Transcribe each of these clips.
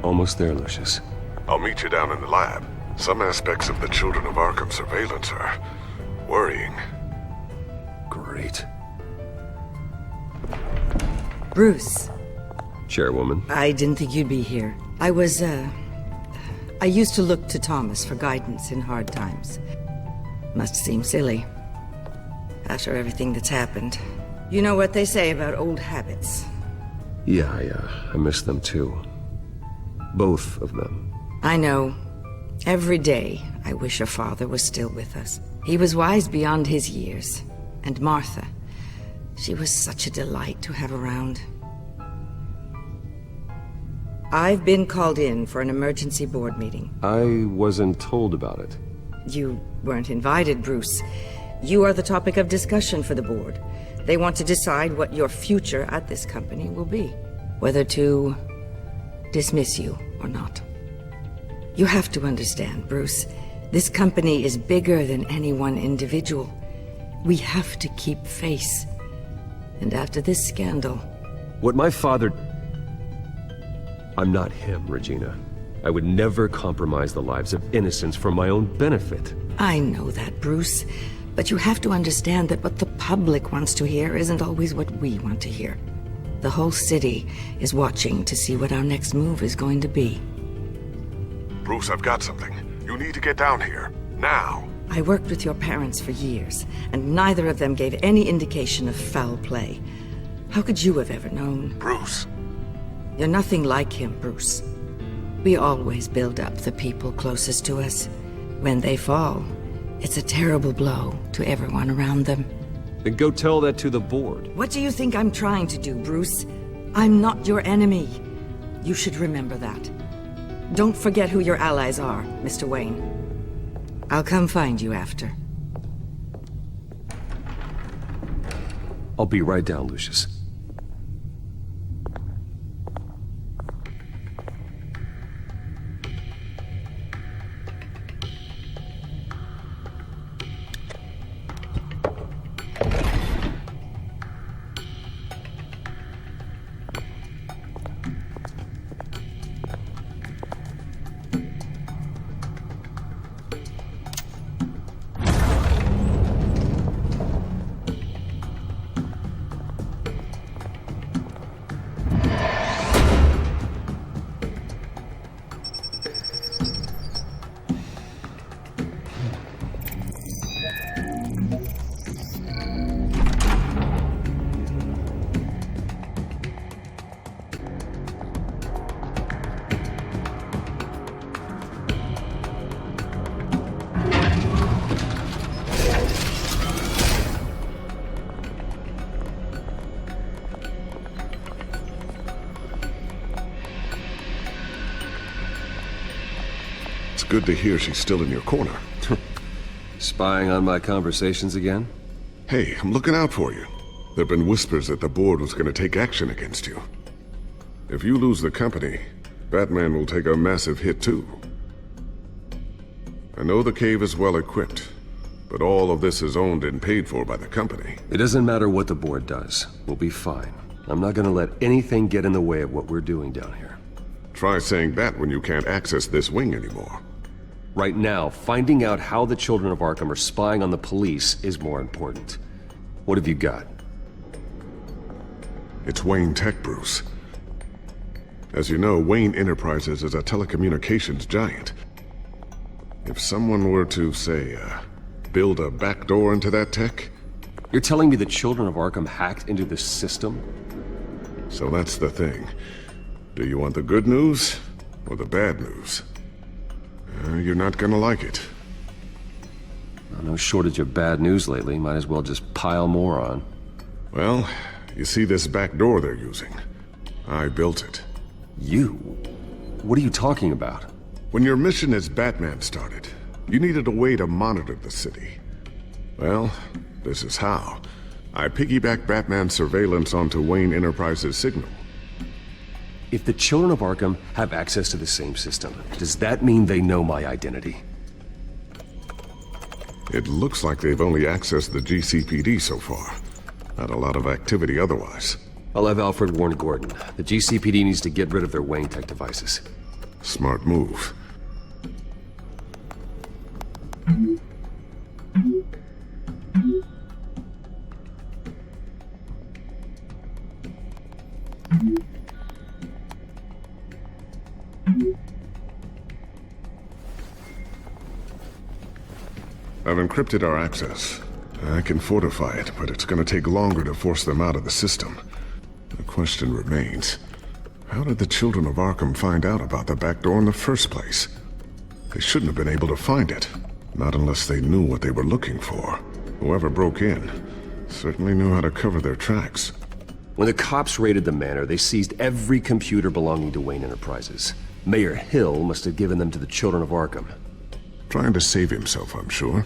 almost there, Lucius. I'll meet you down in the lab. Some aspects of the Children of Arkham surveillance are worrying. Great. Bruce. Chairwoman. I didn't think you'd be here. I used to look to Thomas for guidance in hard times. Must seem silly. After everything that's happened. You know what they say about old habits. Yeah, I miss them too. Both of them. I know. Every day, I wish your father was still with us. He was wise beyond his years. And Martha, she was such a delight to have around. I've been called in for an emergency board meeting. I wasn't told about it. You weren't invited, Bruce. You are the topic of discussion for the board. They want to decide what your future at this company will be. Whether to dismiss you or not. You have to understand, Bruce. This company is bigger than any one individual. We have to keep face. And after this scandal... What my father... I'm not him, Regina. I would never compromise the lives of innocents for my own benefit. I know that, Bruce. But you have to understand that what the public wants to hear isn't always what we want to hear. The whole city is watching to see what our next move is going to be. Bruce, I've got something. You need to get down here. Now. I worked with your parents for years, and neither of them gave any indication of foul play. How could you have ever known? Bruce. You're nothing like him, Bruce. We always build up the people closest to us. When they fall, it's a terrible blow to everyone around them. Then go tell that to the board. What do you think I'm trying to do, Bruce? I'm not your enemy. You should remember that. Don't forget who your allies are, Mr. Wayne. I'll come find you after. I'll be right down, Lucius. Good to hear she's still in your corner. Spying on my conversations again? Hey, I'm looking out for you. There have been whispers that the board was going to take action against you. If you lose the company, Batman will take a massive hit too. I know the cave is well equipped, but all of this is owned and paid for by the company. It doesn't matter what the board does. We'll be fine. I'm not gonna let anything get in the way of what we're doing down here. Try saying that when you can't access this wing anymore. Right now, finding out how the Children of Arkham are spying on the police is more important. What have you got? It's Wayne Tech, Bruce. As you know, Wayne Enterprises is a telecommunications giant. If someone were to, say, build a backdoor into that tech... You're telling me the Children of Arkham hacked into this system? So that's the thing. Do you want the good news or the bad news? You're not gonna like it. No shortage of bad news lately. Might as well just pile more on. Well, you see this back door they're using? I built it. You? What are you talking about? When your mission as Batman started, you needed a way to monitor the city. Well, this is how. I piggybacked Batman's surveillance onto Wayne Enterprises' signal. If the Children of Arkham have access to the same system, does that mean they know my identity? It looks like they've only accessed the GCPD so far. Not a lot of activity otherwise. I'll have Alfred warn Gordon. The GCPD needs to get rid of their Wayne Tech devices. Smart move. I've encrypted our access. I can fortify it, but it's gonna take longer to force them out of the system. The question remains, how did the children of Arkham find out about the back door in the first place? They shouldn't have been able to find it. Not unless they knew what they were looking for. Whoever broke in certainly knew how to cover their tracks. When the cops raided the manor, they seized every computer belonging to Wayne Enterprises. Mayor Hill must have given them to the children of Arkham. Trying to save himself, I'm sure.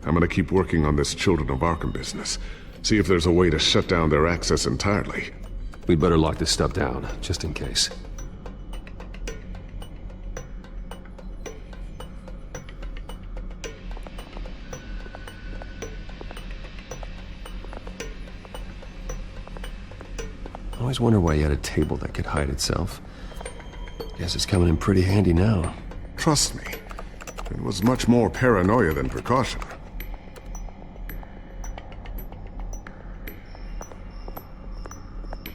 I'm gonna keep working on this Children of Arkham business. See if there's a way to shut down their access entirely. We'd better lock this stuff down, just in case. I always wonder why you had a table that could hide itself. Guess it's coming in pretty handy now. Trust me, it was much more paranoia than precaution.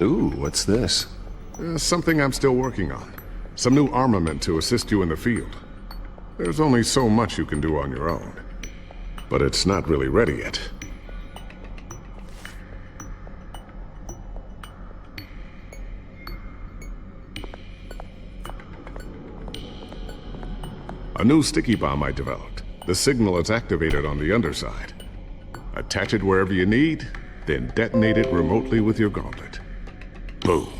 Ooh, what's this? Something I'm still working on. Some new armament to assist you in the field. There's only so much you can do on your own. But it's not really ready yet. A new sticky bomb I developed. The signal is activated on the underside. Attach it wherever you need, then detonate it remotely with your gauntlet. Boom.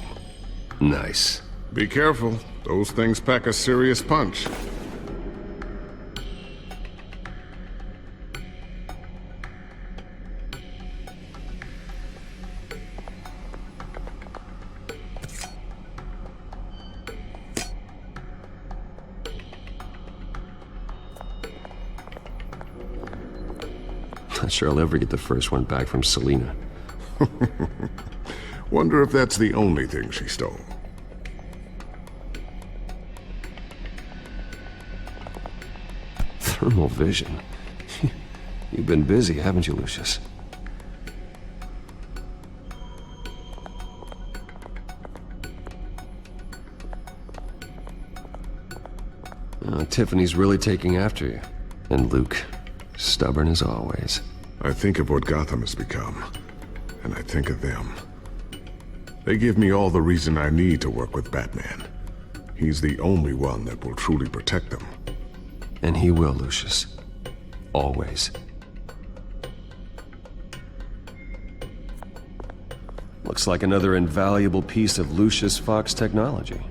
Nice. Be careful. Those things pack a serious punch. Not sure I'll ever get the first one back from Selina. Wonder if that's the only thing she stole. Thermal vision. You've been busy, haven't you, Lucius? Tiffany's really taking after you. And Luke, stubborn as always. I think of what Gotham has become, and I think of them. They give me all the reason I need to work with Batman. He's the only one that will truly protect them. And he will, Lucius. Always. Looks like another invaluable piece of Lucius Fox technology.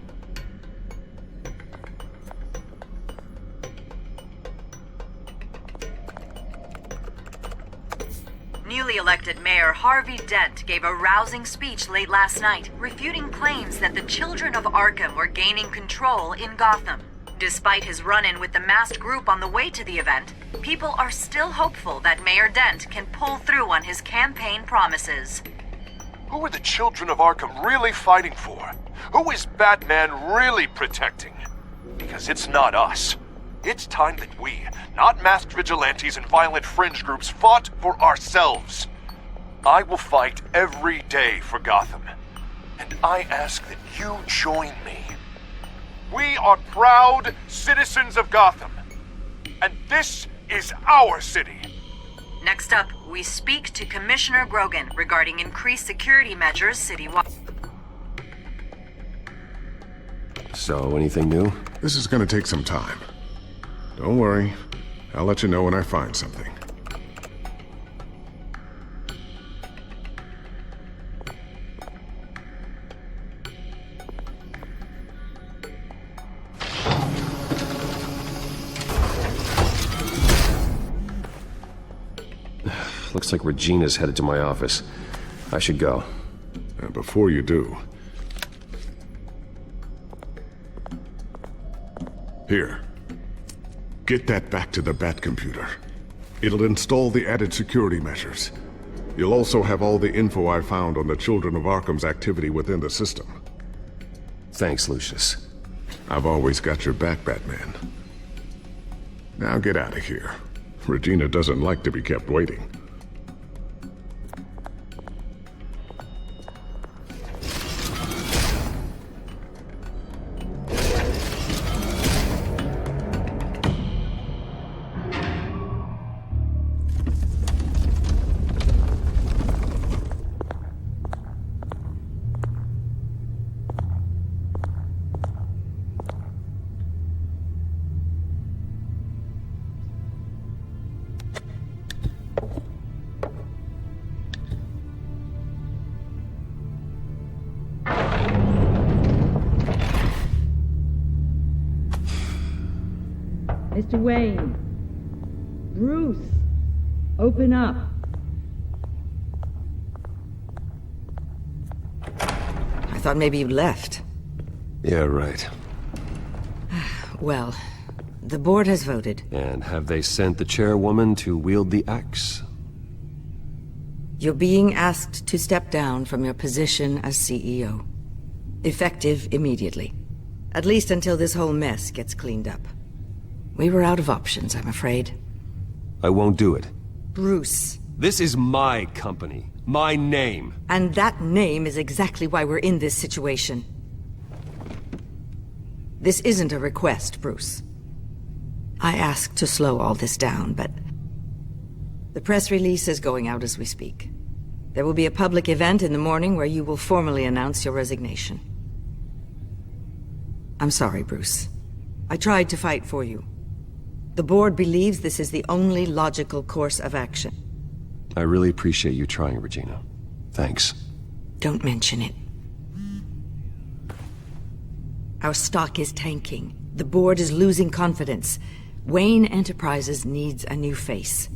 Newly elected Mayor Harvey Dent gave a rousing speech late last night, refuting claims that the children of Arkham were gaining control in Gotham. Despite his run-in with the masked group on the way to the event, people are still hopeful that Mayor Dent can pull through on his campaign promises. Who are the children of Arkham really fighting for? Who is Batman really protecting? Because it's not us. It's time that we, not masked vigilantes and violent fringe groups, fought for ourselves. I will fight every day for Gotham. And I ask that you join me. We are proud citizens of Gotham. And this is our city. Next up, we speak to Commissioner Grogan regarding increased security measures citywide. So, anything new? This is gonna take some time. Don't worry. I'll let you know when I find something. Looks like Regina's headed to my office. I should go. Before you do... Here. Get that back to the Bat computer. It'll install the added security measures. You'll also have all the info I found on the Children of Arkham's activity within the system. Thanks, Lucius. I've always got your back, Batman. Now get out of here. Regina doesn't like to be kept waiting. Mr. Wayne. Bruce. Open up. I thought maybe you left. Yeah, right. Well, the board has voted. And have they sent the chairwoman to wield the axe? You're being asked to step down from your position as CEO. Effective immediately. At least until this whole mess gets cleaned up. We were out of options, I'm afraid. I won't do it. Bruce. This is my company. My name. And that name is exactly why we're in this situation. This isn't a request, Bruce. I asked to slow all this down, but... the press release is going out as we speak. There will be a public event in the morning where you will formally announce your resignation. I'm sorry, Bruce. I tried to fight for you. The board believes this is the only logical course of action. I really appreciate you trying, Regina. Thanks. Don't mention it. Our stock is tanking. The board is losing confidence. Wayne Enterprises needs a new face.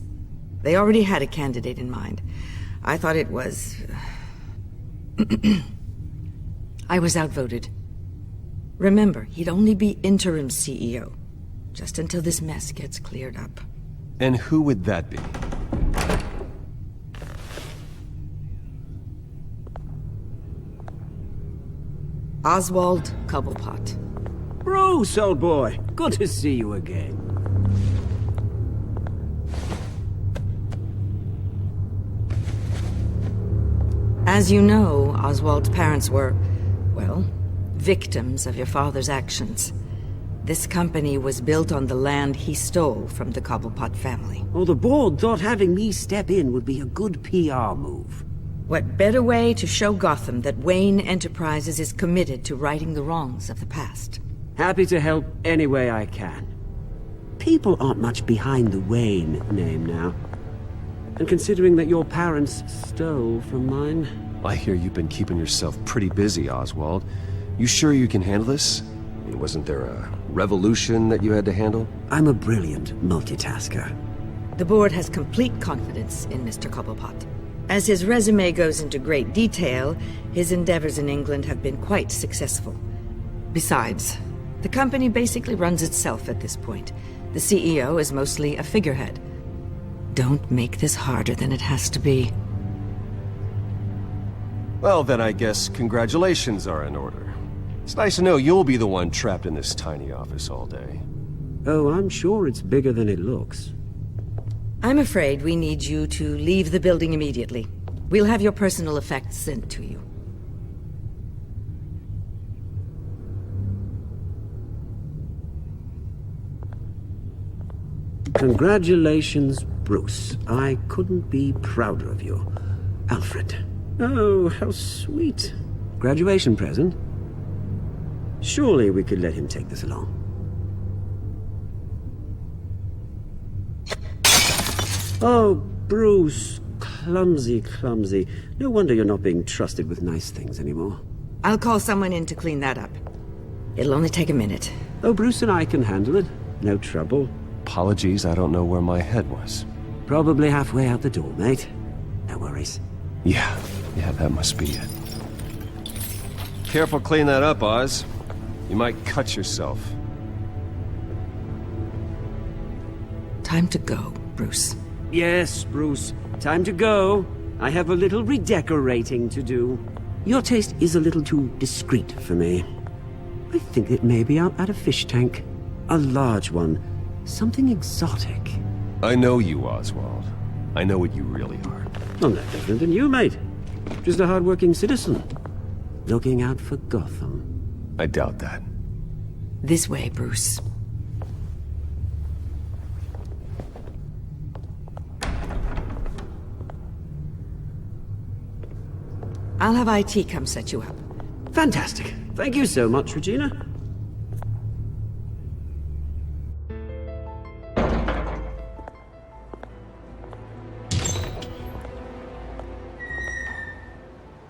They already had a candidate in mind. I thought it was... I was outvoted. Remember, he'd only be interim CEO. Just until this mess gets cleared up. And who would that be? Oswald Cobblepot. Bruce, old boy. Good to see you again. As you know, Oswald's parents were, well, victims of your father's actions. This company was built on the land he stole from the Cobblepot family. Well, the board thought having me step in would be a good PR move. What better way to show Gotham that Wayne Enterprises is committed to righting the wrongs of the past? Happy to help any way I can. People aren't much behind the Wayne name now. And considering that your parents stole from mine... I hear you've been keeping yourself pretty busy, Oswald. You sure you can handle this? I mean, wasn't there a revolution that you had to handle? I'm a brilliant multitasker. The board has complete confidence in Mr. Cobblepot. As his resume goes into great detail, his endeavors in England have been quite successful. Besides, the company basically runs itself at this point. The CEO is mostly a figurehead. Don't make this harder than it has to be. Well, then I guess congratulations are in order. It's nice to know you'll be the one trapped in this tiny office all day. Oh, I'm sure it's bigger than it looks. I'm afraid we need you to leave the building immediately. We'll have your personal effects sent to you. Congratulations, Bruce. I couldn't be prouder of you. Alfred. Oh, how sweet. Graduation present? Surely we could let him take this along. Oh, Bruce. Clumsy, clumsy. No wonder you're not being trusted with nice things anymore. I'll call someone in to clean that up. It'll only take a minute. Oh, Bruce and I can handle it. No trouble. Apologies, I don't know where my head was. Probably halfway out the door, mate. No worries. Yeah, that must be it. Careful clean that up, Oz. You might cut yourself. Time to go, Bruce. Yes, Bruce. Time to go. I have a little redecorating to do. Your taste is a little too discreet for me. I think it may be out at a fish tank. A large one. Something exotic. I know you, Oswald. I know what you really are. I'm no different than you, mate. Just a hard-working citizen. Looking out for Gotham. I doubt that. This way, Bruce. I'll have IT come set you up. Fantastic. Thank you so much, Regina.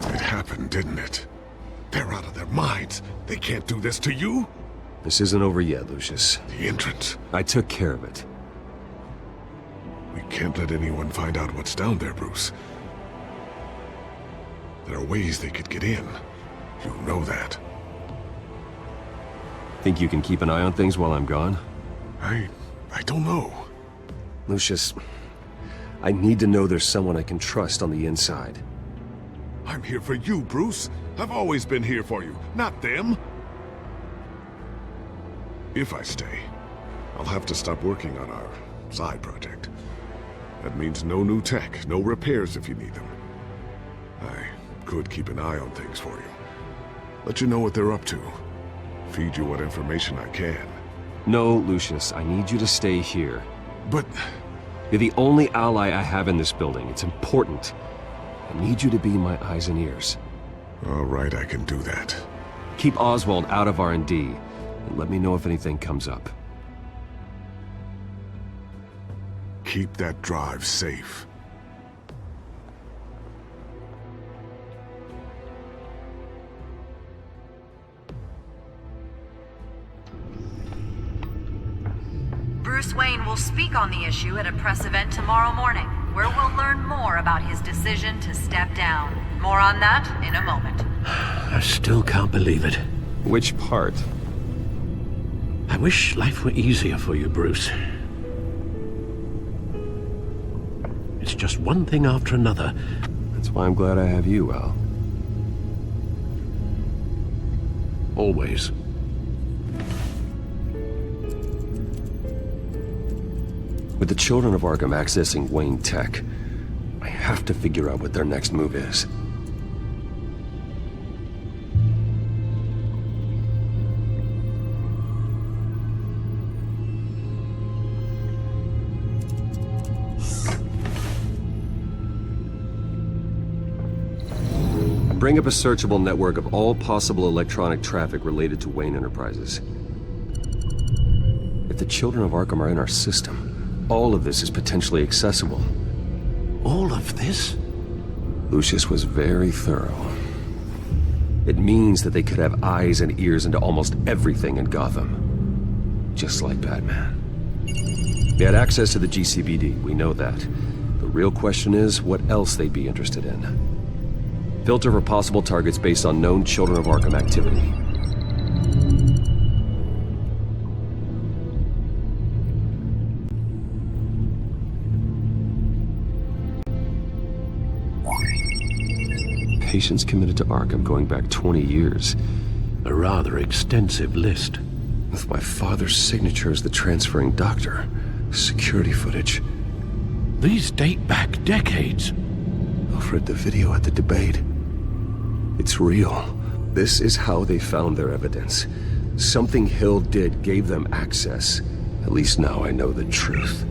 It happened, didn't it? They're out of their minds. They can't do this to you. This isn't over yet, Lucius. The entrance. I took care of it. We can't let anyone find out what's down there, Bruce. There are ways they could get in. You know that. Think you can keep an eye on things while I'm gone? I don't know. Lucius, I need to know there's someone I can trust on the inside. I'm here for you, Bruce. I've always been here for you, not them. If I stay, I'll have to stop working on our side project. That means no new tech, no repairs if you need them. I could keep an eye on things for you. Let you know what they're up to. Feed you what information I can. No, Lucius, I need you to stay here. But You're the only ally I have in this building. It's important. I need you to be my eyes and ears. all right, I can do that. Keep Oswald out of R&D, and let me know if anything comes up. Keep that drive safe. Bruce Wayne will speak on the issue at a press event tomorrow morning, where we'll learn more about his decision to step down. More on that in a moment. I still can't believe it. Which part? I wish life were easier for you, Bruce. It's just one thing after another. That's why I'm glad I have you, Al. Always. With the children of Arkham accessing Wayne Tech, I have to figure out what their next move is. Bring up a searchable network of all possible electronic traffic related to Wayne Enterprises. If the children of Arkham are in our system, all of this is potentially accessible. All of this? Lucius was very thorough. It means that they could have eyes and ears into almost everything in Gotham. Just like Batman. They had access to the GCPD, we know that. The real question is what else they'd be interested in. Filter for possible targets based on known Children of Arkham activity. Patients committed to Arkham going back 20 years. A rather extensive list. With my father's signature as the transferring doctor. Security footage. These date back decades. Alfred, the video at the debate. It's real. This is how they found their evidence. Something Hill did gave them access. At least now I know the truth.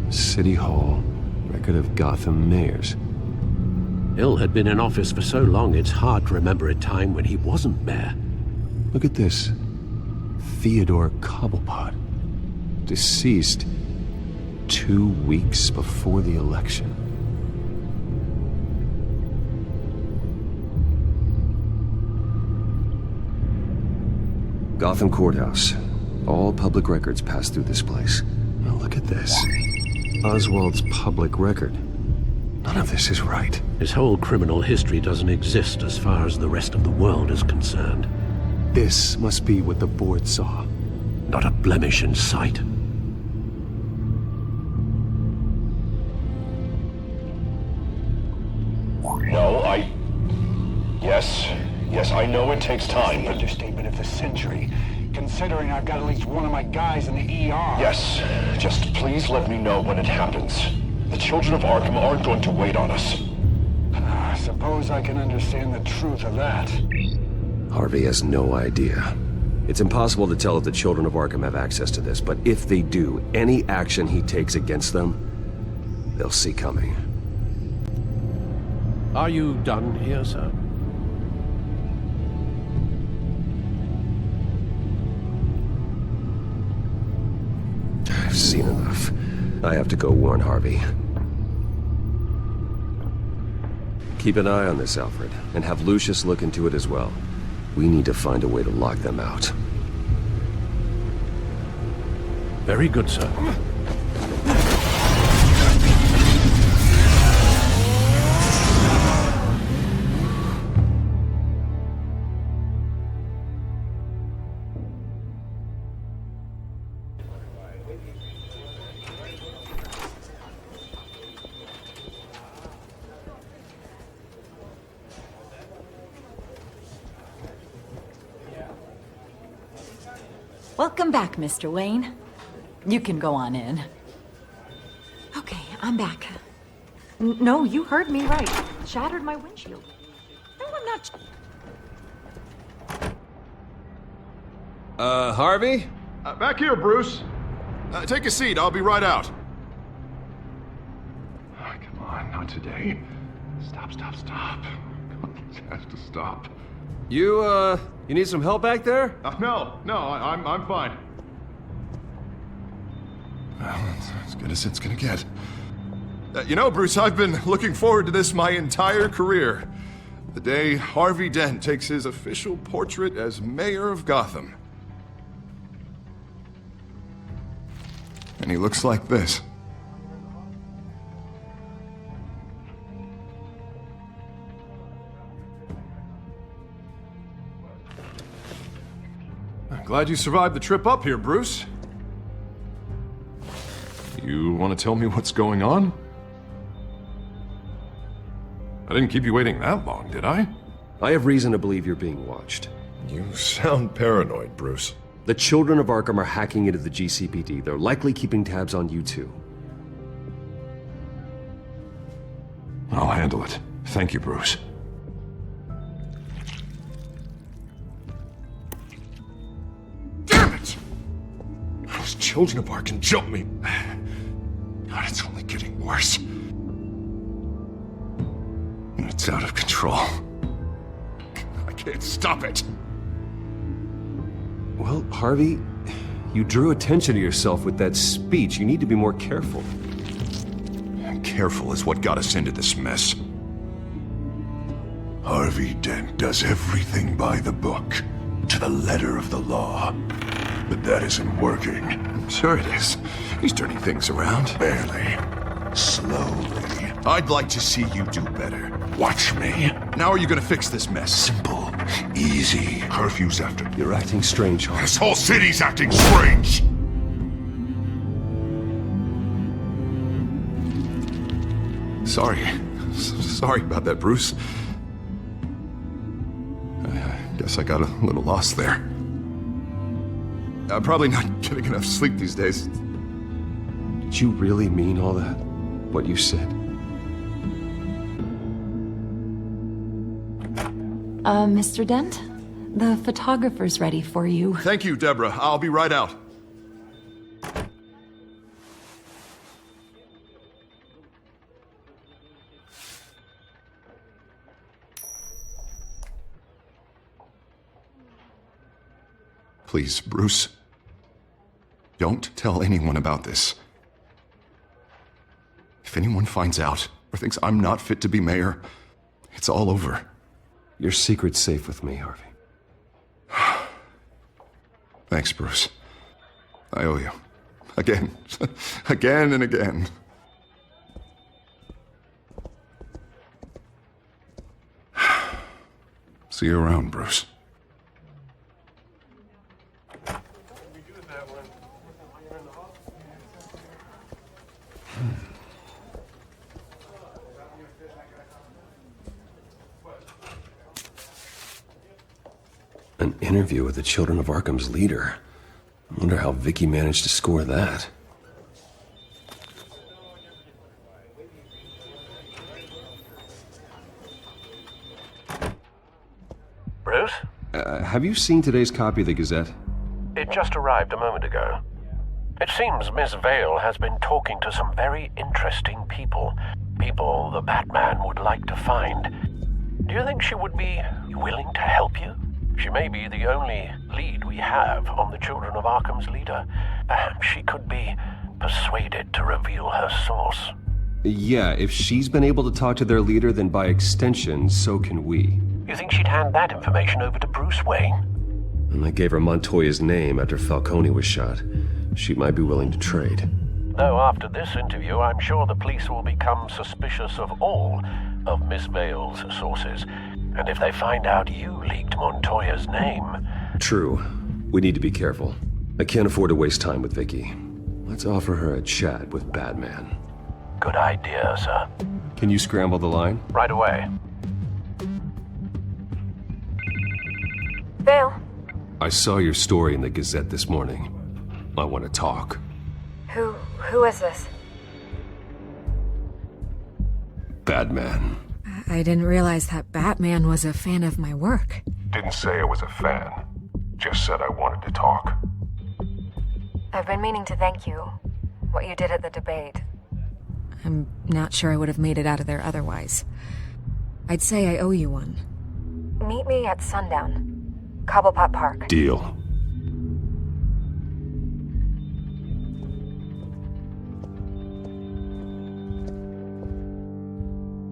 City Hall. Record of Gotham mayors. Hill had been in office for so long it's hard to remember a time when he wasn't mayor. Look at this. Theodore Cobblepot. Deceased 2 weeks before the election. Gotham Courthouse. All public records pass through this place. Now look at this. Oswald's public record. None of this is right. His whole criminal history doesn't exist as far as the rest of the world is concerned. This must be what the board saw. Not a blemish in sight. Yes, I know it takes time, but... Understatement of the century, considering I've got at least one of my guys in the ER. Yes, just please let me know when it happens. The children of Arkham aren't going to wait on us. I suppose I can understand the truth of that. Harvey has no idea. It's impossible to tell if the children of Arkham have access to this, but if they do, any action he takes against them, they'll see coming. Are you done here, sir? I've seen enough. I have to go warn Harvey. Keep an eye on this, Alfred, and have Lucius look into it as well. We need to find a way to lock them out. Very good, sir. Welcome back, Mr. Wayne. You can go on in. Okay, I'm back. No, you heard me right. Shattered my windshield. No, I'm not... Harvey? Back here, Bruce. Take a seat. I'll be right out. Oh, come on, not today. Stop. This has to stop. You need some help back there? No, I'm fine. Well, that's as good as it's gonna get. You know, Bruce, I've been looking forward to this my entire career. The day Harvey Dent takes his official portrait as mayor of Gotham. And he looks like this. I'm glad you survived the trip up here, Bruce. You want to tell me what's going on? I didn't keep you waiting that long, did I? I have reason to believe you're being watched. You sound paranoid, Bruce. The children of Arkham are hacking into the GCPD. They're likely keeping tabs on you too. I'll handle it. Thank you, Bruce. Damn it! Those children of Arkham jumped me. God, it's only getting worse. It's out of control. I can't stop it. Well, Harvey, you drew attention to yourself with that speech. You need to be more careful. Careful is what got us into this mess. Harvey Dent does everything by the book, to the letter of the law. But that isn't working. Sure it is. He's turning things around. Barely. Slowly. I'd like to see you do better. Watch me. Now are you gonna fix this mess? Simple. Easy. Curfew's after. You're acting strange, Harvey. This whole city's acting strange! Sorry about that, Bruce. I guess I got a little lost there. I'm probably not getting enough sleep these days. Did you really mean all that? What you said? Mr. Dent? The photographer's ready for you. Thank you, Deborah. I'll be right out. Please, Bruce. Don't tell anyone about this. If anyone finds out or thinks I'm not fit to be mayor, it's all over. Your secret's safe with me, Harvey. Thanks, Bruce. I owe you. Again. Again and again. See you around, Bruce. An interview with the Children of Arkham's leader. I wonder how Vicky managed to score that. Bruce? Have you seen today's copy of the Gazette? It just arrived a moment ago. It seems Miss Vale has been talking to some very interesting people. People the Batman would like to find. Do you think she would be willing to help you? She may be the only lead we have on the Children of Arkham's leader. Perhaps she could be persuaded to reveal her source. Yeah, if she's been able to talk to their leader, then by extension, so can we. You think she'd hand that information over to Bruce Wayne? And I gave her Montoya's name after Falcone was shot. She might be willing to trade. Though after this interview, I'm sure the police will become suspicious of all of Miss Vale's sources. And if they find out you leaked Montoya's name... True. We need to be careful. I can't afford to waste time with Vicky. Let's offer her a chat with Batman. Good idea, sir. Can you scramble the line? Right away. Vale. I saw your story in the Gazette this morning. I want to talk. Who is this? Batman. I didn't realize that Batman was a fan of my work. Didn't say I was a fan. Just said I wanted to talk. I've been meaning to thank you. What you did at the debate. I'm not sure I would have made it out of there otherwise. I'd say I owe you one. Meet me at sundown. Cobblepot Park. Deal.